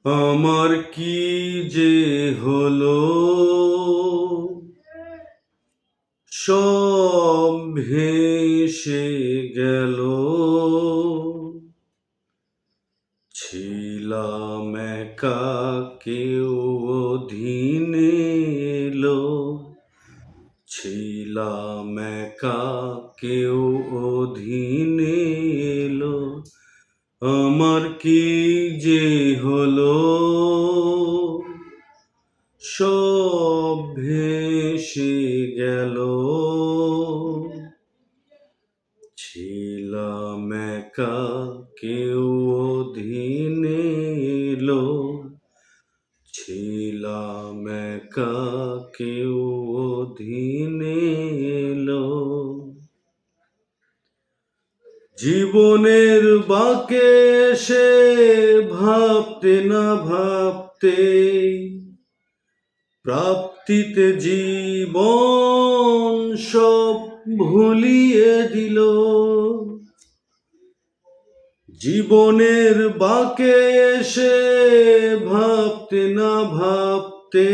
আমার কি যে হলো, সব ভেসে গেল। ছিলাম একা, কেউ অধীনে এলো। ছিলাম একা, কেউ অধীনে এলো। আমার কি যে হলো, সব ভেসে গেল। ছিলাম একা, কেউ অধীনে এলো। ছিলাম একা, কেউ অধীনে এলো। জীবনের বাঁকে সে ভাবতে না ভাবতে প্রাপ্তিতে জীবন সব ভুলিয়ে দিল। জীবনের বাঁকে এসে ভাবতে না ভাবতে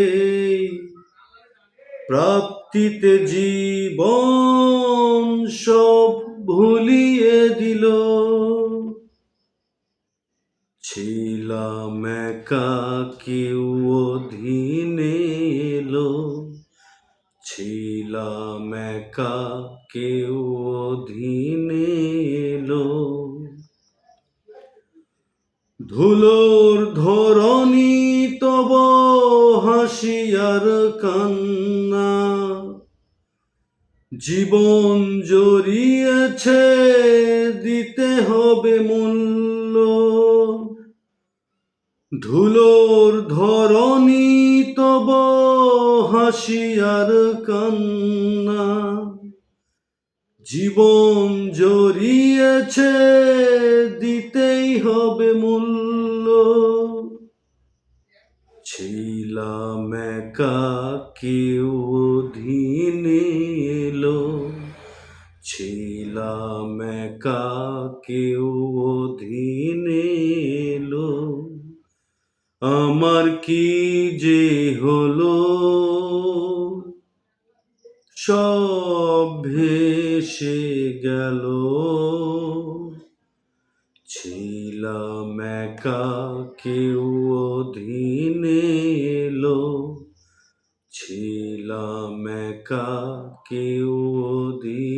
প্রাপ্তিতে জীবন সব ভুলিয়ে দিল। ছিলাম একা, কেউ অধীনে এলো। ছিলাম একা, কেউ অধীনে এলো। ধুলোর ধরণী তব হাসি আর কান্না, জীবন জড়িয়েছে দিতে হবে মূল্য। ধুলোর ধরণী তব হাসি আর কান্না, জীবন জড়িয়েছে দিতেই হবে মূল্য। ছিলাম একা, কেউ অধীনে এলো। ছিলাম একা, কেউ অধীনে এলো। আমার কি যে হলো, সব ভেসে গেল। ছিলাম একা, কেউ অধীনে এলো। ছিলাম একা, কেউ অধীনে